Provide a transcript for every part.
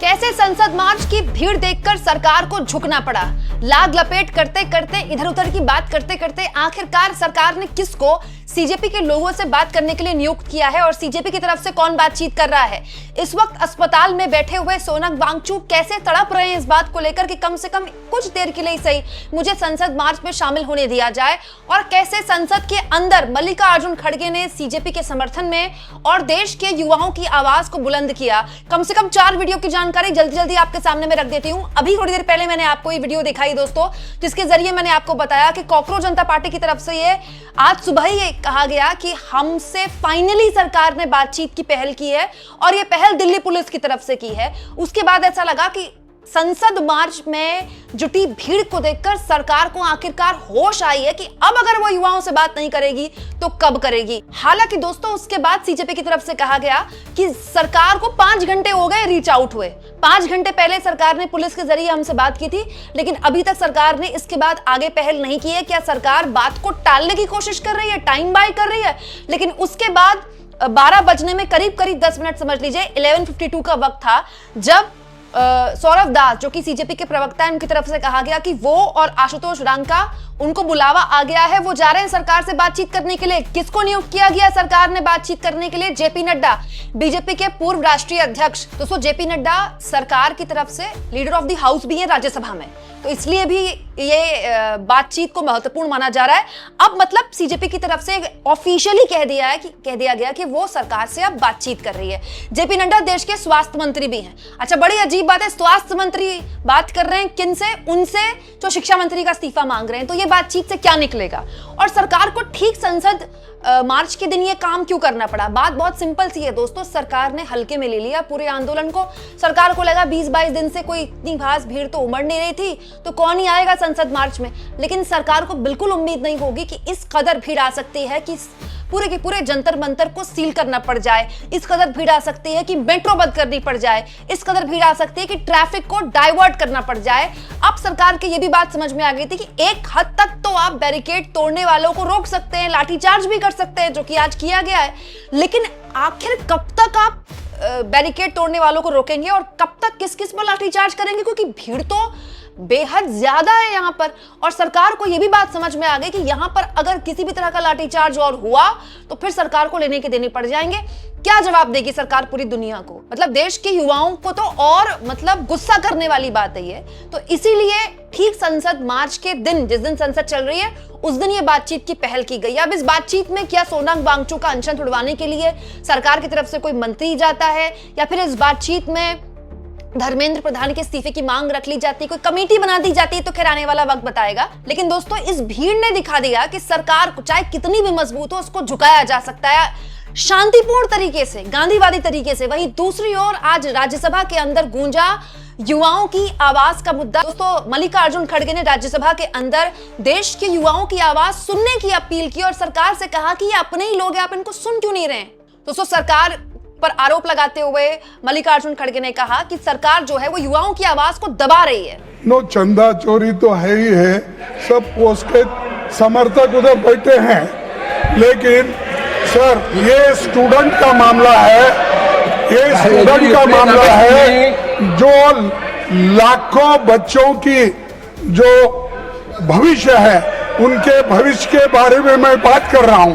कैसे संसद मार्च की भीड़ देखकर सरकार को झुकना पड़ा। लाग लपेट करते करते इधर उधर की बात करते करते आखिरकार सरकार ने किसको सीजेपी के लोगों से बात करने के लिए नियुक्त किया है और सीजेपी की तरफ से कौन बातचीत कर रहा है। इस वक्त अस्पताल में बैठे हुए सोनम वांगचुक कैसे तड़प रहे हैं इस बात को लेकर कि कम से कम कुछ देर के लिए सही मुझे संसद मार्च में शामिल होने दिया जाए, और कैसे संसद के अंदर मल्लिकार्जुन खड़गे ने सीजेपी के समर्थन में और देश के युवाओं की आवाज को बुलंद किया। कम से कम 4 वीडियो की जानकारी जल्दी जल्दी आपके सामने में रख देती हूं। अभी थोड़ी देर पहले मैंने आपको ये वीडियो दिखाई दोस्तों, जिसके जरिए मैंने आपको बताया कि कॉकरोच जनता पार्टी की तरफ से ये आज सुबह ही कहा गया कि हमसे फाइनली सरकार ने बातचीत की पहल की है और ये पहल दिल्ली पुलिस की तरफ से की है। उसके बाद ऐसा लगा कि संसद मार्च में जुटी भीड़ को देखकर सरकार को आखिरकार होश आई है कि अब अगर वो युवाओं से बात नहीं करेगी तो कब करेगी। हालांकि दोस्तों उसके बाद सीजेपी की तरफ से कहा गया कि सरकार को 5 घंटे हो गए रीच आउट हुए। 5 घंटे पहले सरकार ने पुलिस के जरिए हमसे बात की थी, लेकिन अभी तक सरकार ने इसके बाद आगे पहल नहीं की है। क्या सरकार बात को टालने की कोशिश कर रही है, टाइम बाय कर रही है? लेकिन उसके बाद 12 बजने में करीब 10 मिनट समझ लीजिए 11:52 का वक्त था जब सौरभ दास जो कि सीजेपी के प्रवक्ता हैं उनकी तरफ से कहा गया कि वो और आशुतोष रांका उनको बुलावा आ गया है, वो जा रहे हैं सरकार से बातचीत करने के लिए। किसको नियुक्त किया गया सरकार ने बातचीत करने के लिए? जेपी नड्डा, बीजेपी के पूर्व राष्ट्रीय अध्यक्ष। दोस्तों जेपी नड्डा सरकार की तरफ से लीडर ऑफ द हाउस भी है राज्यसभा में, तो इसलिए भी ये बातचीत को महत्वपूर्ण माना जा रहा है। अब मतलब सीजेपी की तरफ से ऑफिशियली कह दिया गया कि वो सरकार से अब बातचीत कर रही है। जेपी नड्डा देश के स्वास्थ्य मंत्री भी हैं। अच्छा, बड़ी अजीब बात है, स्वास्थ्य मंत्री बात कर रहे हैं किनसे? उनसे जो शिक्षा मंत्री का इस्तीफा मांग रहे हैं। तो ये बातचीत से क्या निकलेगा? और सरकार को ठीक संसद मार्च के दिन ये काम क्यों करना पड़ा? बात बहुत सिंपल सी है दोस्तों, सरकार ने हल्के में ले लिया पूरे आंदोलन को। सरकार को लगा 20-22 दिन से कोई इतनी खास भीड़ तो उमड़ नहीं रही थी, तो कौन ही आएगा संसद मार्च में। लेकिन सरकार को बिल्कुल उम्मीद नहीं होगी कि इस कदर भीड़ आ सकती है कि पूरे के पूरे जंतर मंतर को सील करना पड़ जाए, इस कदर भीड़ आ सकती है कि मेट्रो बंद करनी पड़ जाए, इस कदर भीड़ आ सकती है कि ट्रैफिक को डाइवर्ट करना पड़ जाए। अब सरकार की ये भी बात समझ में आ गई थी कि एक हद तक तो आप बैरिकेड तोड़ने वालों को रोक सकते हैं, लाठीचार्ज भी कर सकते हैं, जो कि आज किया गया है। लेकिन आखिर कब तक आप बैरिकेड तोड़ने वालों को रोकेंगे और कब तक किस किस पर लाठीचार्ज करेंगे? क्योंकि भीड़ तो बेहद ज्यादा है यहां पर। और सरकार को यह भी बात समझ में आ गई कि यहां पर अगर किसी भी तरह का लाठीचार्ज और हुआ तो फिर सरकार को लेने के देने पड़ जाएंगे। क्या जवाब देगी सरकार पूरी दुनिया को? मतलब देश के युवाओं को तो और मतलब गुस्सा करने वाली बात है ये। तो इसीलिए ठीक संसद मार्च के दिन, जिस दिन संसद चल रही है, उस दिन ये बातचीत की पहल की गई। अब इस बातचीत में क्या सोनम वांगचुक का अनशन छुड़वाने के लिए सरकार की तरफ से कोई मंत्री जाता है, या फिर इस बातचीत में धर्मेंद्र प्रधान के इस्तीफे की मांग रख ली जाती है, कोई कमेटी बना दी जाती है, तो खैर आने वाला वक्त बताएगा। लेकिन दोस्तों इस भीड़ ने दिखा दिया कि सरकार को चाहे कितनी भी मजबूत हो, उसको झुकाया जा सकता है शांतिपूर्ण तरीके से, गांधीवादी तरीके से। वहीं दूसरी ओर आज राज्यसभा के अंदर गूंजा युवाओं की आवाज का मुद्दा। दोस्तों मल्लिकार्जुन खड़गे ने राज्यसभा के अंदर देश के युवाओं की आवाज सुनने की अपील की और सरकार से कहा कि ये अपने ही लोग हैं, आप इनको सुन क्यों नहीं रहे? दोस्तों सरकार पर आरोप लगाते हुए मल्लिकार्जुन खड़गे ने कहा कि सरकार जो है वो युवाओं की आवाज को दबा रही है। नो, चंदा चोरी तो है ही है, सब पोस्ट के समर्थक उधर बैठे हैं, लेकिन सर ये स्टूडेंट का मामला है, ये स्टूडेंट का मामला है जो लाखों बच्चों की जो भविष्य है, उनके भविष्य के बारे में मैं बात कर रहा हूं।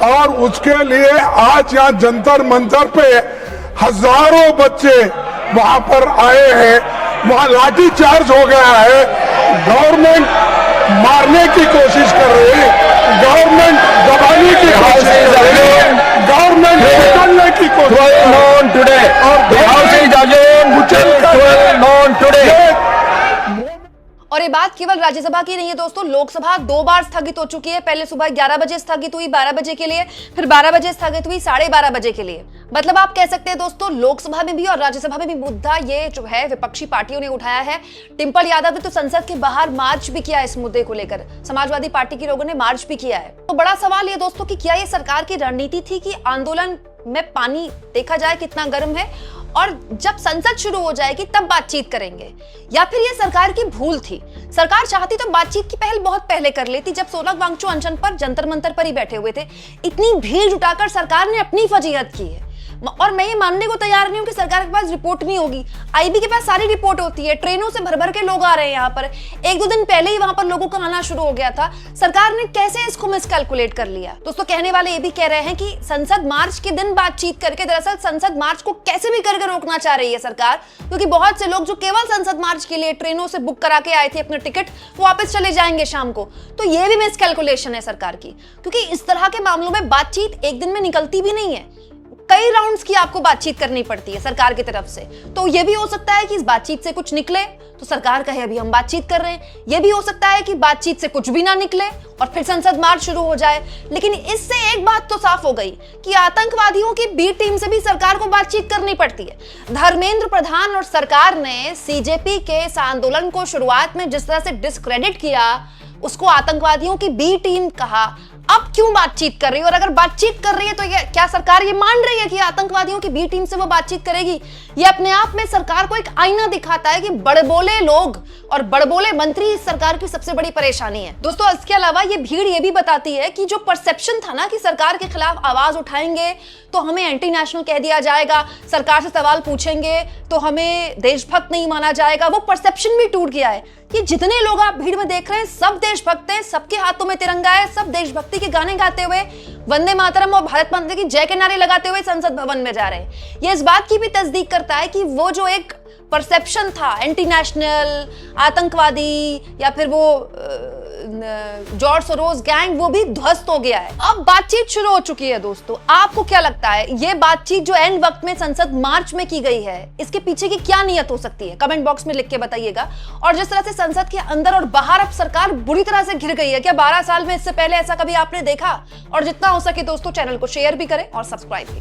और उसके लिए आज यहाँ जंतर मंतर पे हजारों बच्चे वहां पर आए हैं, वहां लाठी चार्ज हो गया है, गवर्नमेंट मारने की कोशिश कर रही है, गवर्नमेंट दबाने की कोशिश कर रही है, गवर्नमेंट निकलने की कोशिश और ये बात केवल राज्यसभा की नहीं है दोस्तों, लोकसभा 2 बार स्थगित हो चुकी है। पहले सुबह 11 बजे स्थगित हुई 12 बजे के लिए, फिर 12 बजे स्थगित हुई 12:30 बजे के लिए। मतलब आप कह सकते हैं दोस्तों लोकसभा में भी और राज्यसभा में भी मुद्दा ये जो है विपक्षी पार्टियों ने उठाया है। डिम्पल यादव ने तो संसद के बाहर मार्च भी किया इस मुद्दे को लेकर, समाजवादी पार्टी के लोगों ने मार्च भी किया है। तो बड़ा सवाल ये दोस्तों कि क्या ये सरकार की रणनीति थी कि आंदोलन में पानी देखा जाए कितना गर्म है और जब संसद शुरू हो जाएगी तब बातचीत करेंगे, या फिर ये सरकार की भूल थी? सरकार चाहती तो बातचीत की पहल बहुत पहले कर लेती, जब सोनम वांगचुक अनशन पर जंतर मंतर पर ही बैठे हुए थे। इतनी भीड़ जुटाकर सरकार ने अपनी फजीहत की है। और मैं ये मानने को तैयार नहीं हूं कि सरकार के पास रिपोर्ट नहीं होगी। आईबी के पास सारी रिपोर्ट होती है, ट्रेनों से भर भर के लोग आ रहे हैं यहाँ पर। 1-2 दिन पहले ही वहां पर लोगों का आना शुरू हो गया था। सरकार ने कैसे इसको मिसकैलकुलेट कर लिया? दोस्तों, कहने वाले ये भी कह रहे हैं कि संसद मार्च के दिन बातचीत करके दरअसल संसद मार्च को कैसे भी करके रोकना चाह रही है सरकार, क्योंकि बहुत से लोग जो केवल संसद मार्च के लिए ट्रेनों से बुक करा के आए थे अपने टिकट, वो वापस चले जाएंगे शाम को। तो ये भी मिसकैलकुलेशन है सरकार की, क्योंकि इस तरह के मामलों में बातचीत एक दिन में निकलती भी नहीं है। कई राउंड्स की आपको बातचीत करनी पड़ती है सरकार की तरफ से। तो ये भी हो सकता है कि इस बातचीत से कुछ निकले तो सरकार कहे अभी हम बातचीत कर रहे हैं। ये भी हो सकता है कि बातचीत से कुछ भी ना निकले और फिर संसद मार्च शुरू हो जाए। लेकिन इससे एक बात तो साफ हो गई कि आतंकवादियों की बी टीम से भी सरकार को बातचीत करनी पड़ती है। धर्मेंद्र प्रधान और सरकार ने सीजेपी के इस आंदोलन को शुरुआत में जिस तरह से डिस्क्रेडिट किया, उसको आतंकवादियों की बी टीम कहा, अब क्यों बातचीत कर रही है? और अगर बातचीत कर रही है तो क्या सरकार ये मान रही है कि आतंकवादियों की बी टीम से वो बातचीत करेगी? ये अपने आप में सरकार को एक आईना दिखाता है कि बड़बोले लोग और बड़बोले मंत्री इस सरकार की सबसे बड़ी परेशानी है। दोस्तों, इसके अलावा ये भीड़ ये भी बताती है कि जो परसेप्शन था ना कि सरकार के खिलाफ आवाज उठाएंगे तो हमें एंटी नेशनल कह दिया जाएगा, सरकार से सवाल पूछेंगे तो हमें देशभक्त नहीं माना जाएगा, वो परसेप्शन भी टूट गया है। कि जितने लोग आप भीड़ में देख रहे हैं सब देशभक्त हैं, सबके हाथों में तिरंगा है, सब देशभक्ति के गाने गाते हुए, वंदे मातरम और भारत माता की जय के नारे लगाते हुए संसद भवन में जा रहे हैं। ये इस बात की भी तस्दीक करता है कि वो जो एक परसेप्शन था एंटी नेशनल, आतंकवादी या फिर वो जॉर्ज सोरोस गैंग, वो भी ध्वस्त हो गया है। अब बातचीत शुरू हो चुकी है। दोस्तों, आपको क्या लगता है ये बातचीत जो एंड वक्त में संसद मार्च में की गई है, इसके पीछे की क्या नियत हो सकती है? कमेंट बॉक्स में लिख के बताइएगा। और जिस तरह से संसद के अंदर और बाहर अब सरकार बुरी तरह से घिर गई है, क्या 12 साल में इससे पहले ऐसा कभी आपने देखा? और जितना हो सके दोस्तों, चैनल को शेयर भी करें और सब्सक्राइब भी।